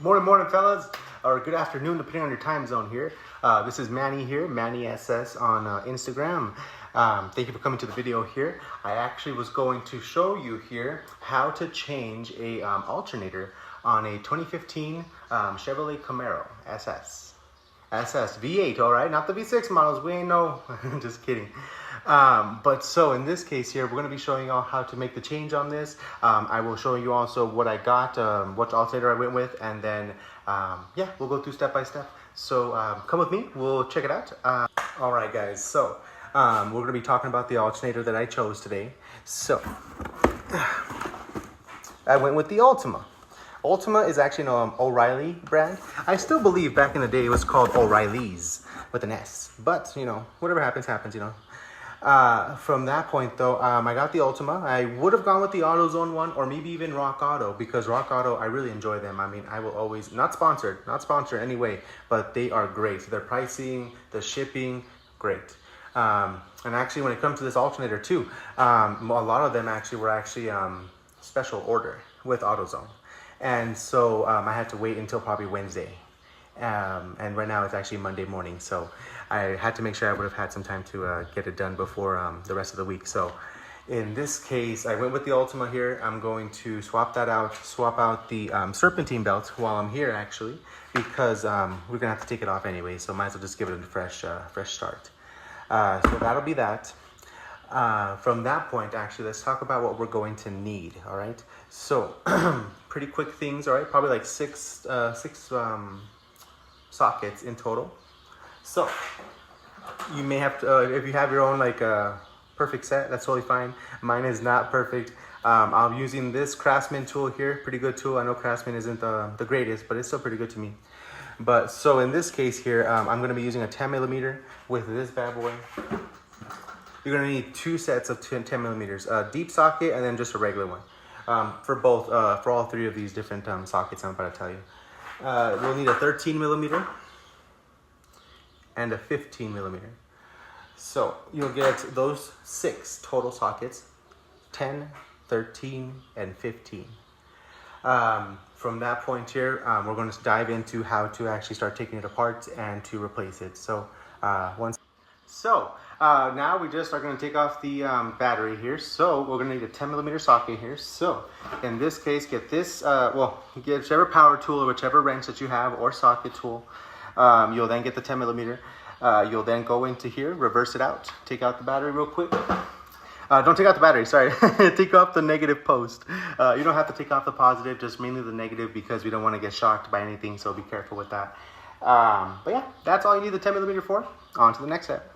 Morning, fellas, or good afternoon, depending on your time zone here. This is Manny here, Manny SS on Instagram. Thank you for coming to the video here. I actually was going to show you here how to change a alternator on a 2015 Chevrolet Camaro SS V8, all right, not the V6 models. We ain't no, just kidding. But so in this case here, we're going to be showing y'all how to make the change on this. I will show you also what I got, what alternator I went with, and then yeah, we'll go through step by step. So come with me, we'll check it out. All right, guys, so we're going to be talking about the alternator that I chose today. So I went with the Ultima. Ultima is actually an O'Reilly brand. I still believe back in the day it was called O'Reilly's with an S. But, you know, whatever happens, happens, you know. From that point, though, I got the Ultima. I would have gone with the AutoZone one or maybe even Rock Auto, because Rock Auto, I really enjoy them. I mean, I will always, not sponsored anyway, but they are great. Their pricing, the shipping, great. And actually, when it comes to this alternator too, a lot of them actually were special order with AutoZone. And so I had to wait until probably Wednesday. And right now it's actually Monday morning. So I had to make sure I would have had some time to get it done before the rest of the week. So in this case, I went with the Ultima here. I'm going to swap out the serpentine belt while I'm here actually, because we're gonna have to take it off anyway. So might as well just give it a fresh start. So that'll be that. From that point, actually, let's talk about what we're going to need, all right? So, pretty quick things, all right? Probably like six sockets in total. So, you may have to, if you have your own, like, perfect set, that's totally fine. Mine is not perfect. I'm using this Craftsman tool here, pretty good tool. I know Craftsman isn't the greatest, but it's still pretty good to me. But, so in this case here, I'm going to be using a 10 millimeter with this bad boy. You're going to need two sets of 10 millimeters, a deep socket and then just a regular one. For all three of these different sockets I'm about to tell you. We'll need a 13 millimeter and a 15 millimeter. So you'll get those 6 total sockets, 10, 13, and 15. From that point here, we're going to dive into how to actually start taking it apart and to replace it. So now we just are going to take off the battery here. So we're going to need a 10 millimeter socket here. So in this case, get this, get whichever power tool or whichever wrench that you have or socket tool. You'll then get the 10 millimeter. You'll then go into here, reverse it out, take out the battery real quick. Don't take out the battery, sorry. Take off the negative post. You don't have to take off the positive, just mainly the negative, because we don't want to get shocked by anything, so be careful with that. But yeah, that's all you need the 10 millimeter for. On to the next step.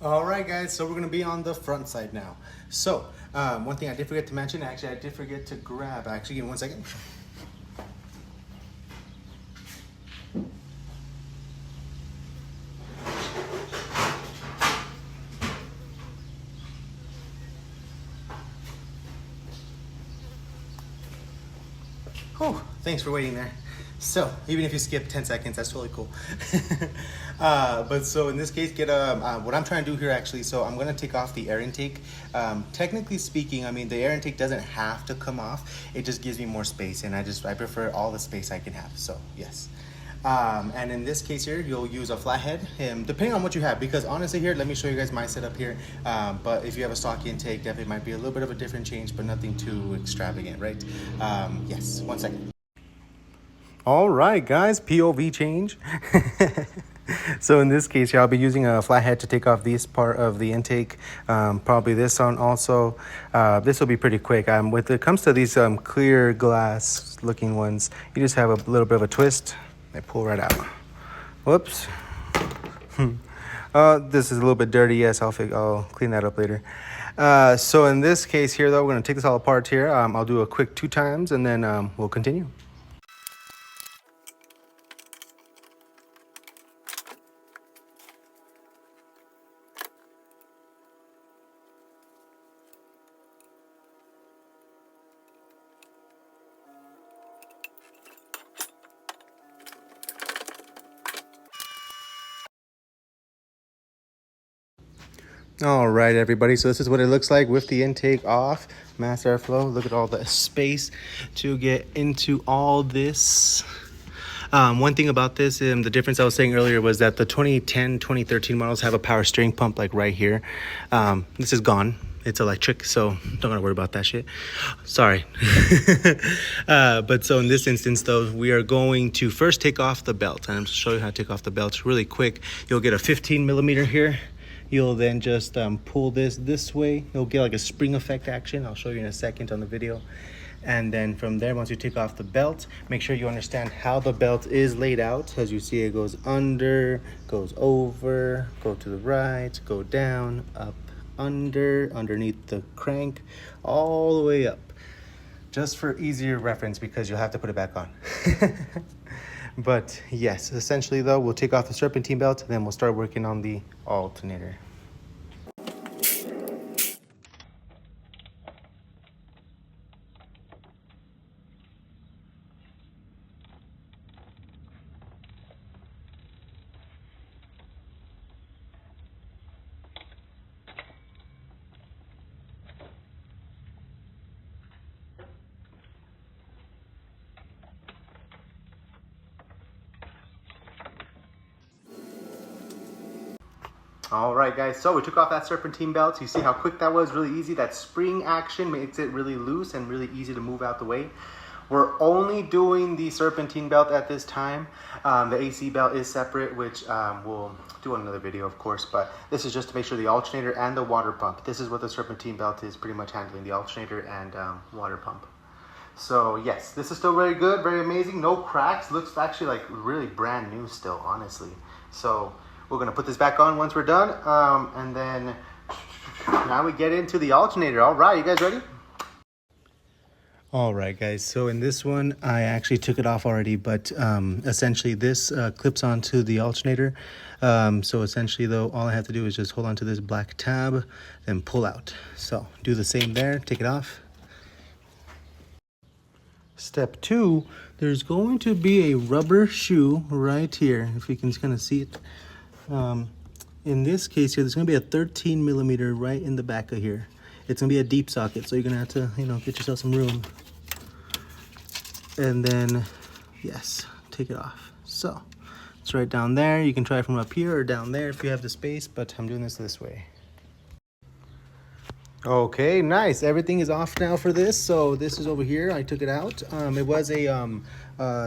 All right, guys, so we're going to be on the front side now. So, one thing I did forget to mention, actually, I did forget to grab, actually, give me 1 second. Oh, thanks for waiting there. So, even if you skip 10 seconds, that's totally cool. But so in this case, get what I'm trying to do here actually, so I'm going to take off the air intake. Technically speaking, I mean, the air intake doesn't have to come off. It just gives me more space, and I prefer all the space I can have, so yes. And in this case here, you'll use a flathead, depending on what you have, because honestly here, let me show you guys my setup here. But if you have a stock intake, definitely might be a little bit of a different change, but nothing too extravagant, right? Yes, 1 second. All right, guys, POV change. So in this case, I'll be using a flathead to take off this part of the intake. Probably this one also. This will be pretty quick. When it comes to these clear glass looking ones, you just have a little bit of a twist. They pull right out. Whoops. This is a little bit dirty. Yes, I'll clean that up later. So in this case here, though, we're going to take this all apart here. I'll do a quick 2 times, and then we'll continue. All right, everybody. So this is what it looks like with the intake off, mass airflow. Look at all the space to get into all this. One thing about this, the difference I was saying earlier was that the 2010, 2013 models have a power steering pump like right here. This is gone. It's electric, so don't gotta worry about that shit. Sorry. But so in this instance, though, we are going to first take off the belt. And I'm going to show you how to take off the belt really quick. You'll get a 15 millimeter here. You'll then just pull this way. You'll get like a spring effect action. I'll show you in a second on the video. And then from there, once you take off the belt, make sure you understand how the belt is laid out. As you see, it goes under, goes over, go to the right, go down, up, under, underneath the crank, all the way up. Just for easier reference, because you'll have to put it back on. But yes, essentially though, we'll take off the serpentine belt, and then we'll start working on the alternator. All right, guys, so we took off that serpentine belt. You see how quick that was, really easy. That spring action makes it really loose and really easy to move out the way. We're only doing the serpentine belt at this time. The AC belt is separate, which we'll do on another video, of course, but this is just to make sure the alternator and the water pump. This is what the serpentine belt is pretty much handling, the alternator and water pump. So yes, this is still very good, very amazing. No cracks, looks actually like really brand new still, honestly. So we're gonna put this back on once we're done, and then now we get into the alternator. All right, you guys ready? All right, guys, so in this one, I actually took it off already, but essentially this clips onto the alternator. So essentially though, all I have to do is just hold on to this black tab, then pull out. So do the same there, take it off. Step 2, there's going to be a rubber shoe right here, if you can kind of see it. In this case here, there's going to be a 13 millimeter right in the back of here. It's going to be a deep socket, so you're going to have to, get yourself some room. And then, yes, take it off. So, it's right down there. You can try from up here or down there if you have the space, but I'm doing this way. Okay, nice. Everything is off now for this. So this is over here. I took it out. It was a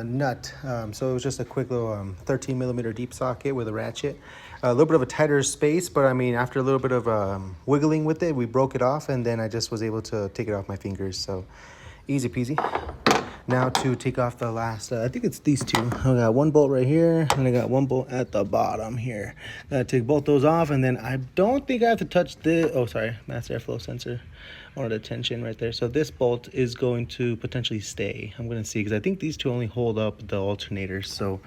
nut. So it was just a quick little 13 millimeter deep socket with a ratchet. A little bit of a tighter space, but I mean, after a little bit of wiggling with it, we broke it off, and then I just was able to take it off my fingers. So easy peasy. Now to take off the last, I think it's these two. I got one bolt right here, and I got one bolt at the bottom here. Gotta take both those off, and then I don't think I have to touch the, oh sorry, mass airflow sensor. Wanted the tension right there. So this bolt is going to potentially stay. I'm gonna see, because I think these two only hold up the alternator. So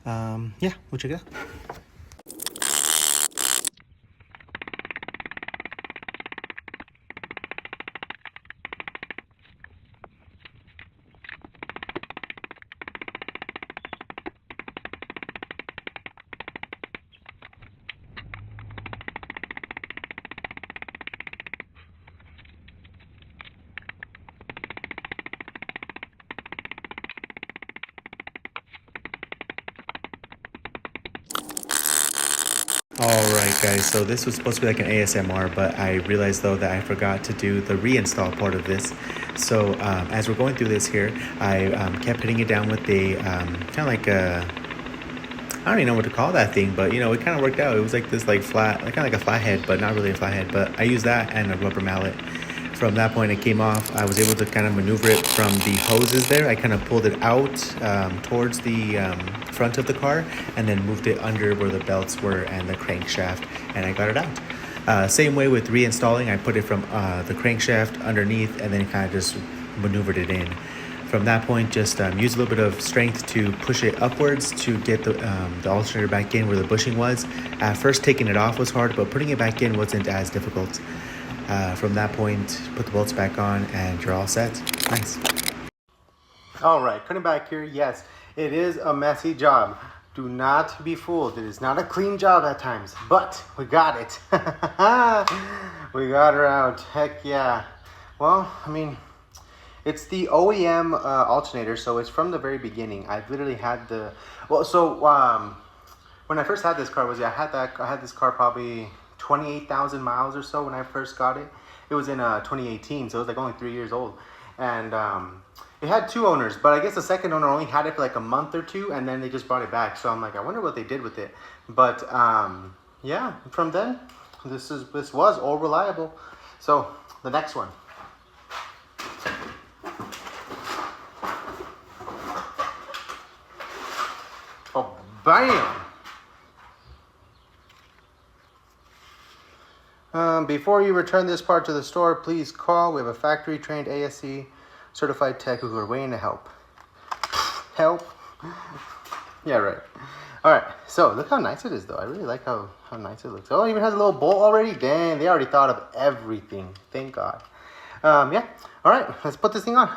yeah, we'll check it out. All right, guys, so this was supposed to be like an ASMR, but I realized though that I forgot to do the reinstall part of this. So as we're going through this here, I kept hitting it down with a kind of like a, I don't even know what to call that thing, but it kind of worked out. It was like this like flat, like kind of like a flathead, but not really a flathead, but I used that and a rubber mallet. From that point, it came off. I was able to kind of maneuver it from the hoses there. I kind of pulled it out towards the front of the car, and then moved it under where the belts were and the crankshaft, and I got it out. Same way with reinstalling, I put it from the crankshaft underneath and then kind of just maneuvered it in. From that point, just use a little bit of strength to push it upwards to get the alternator back in where the bushing was. At first, taking it off was hard, but putting it back in wasn't as difficult. From that point, put the bolts back on and you're all set. Nice. All right, putting back here, yes, it is a messy job. Do not be fooled. It is not a clean job at times, but we got it. We got her out. Heck yeah. Well, I mean, it's the OEM alternator, so it's from the very beginning. I've literally had the when I first had this car, I had this car probably 28,000 miles or so when I first got it. It was in 2018, so it was like only 3 years old, and it had 2 owners, but I guess the second owner only had it for like a month or 2, and then they just brought it back. So I'm like, I wonder what they did with it. But yeah, from then, this was all reliable. So the next one. Oh, bam! Before you return this part to the store, please call. We have a factory-trained ASC certified tech who are waiting to help. Help? Yeah, right. All right, so look how nice it is, though. I really like how nice it looks. Oh, it even has a little bolt already? Dang, they already thought of everything. Thank God. Yeah, all right, let's put this thing on.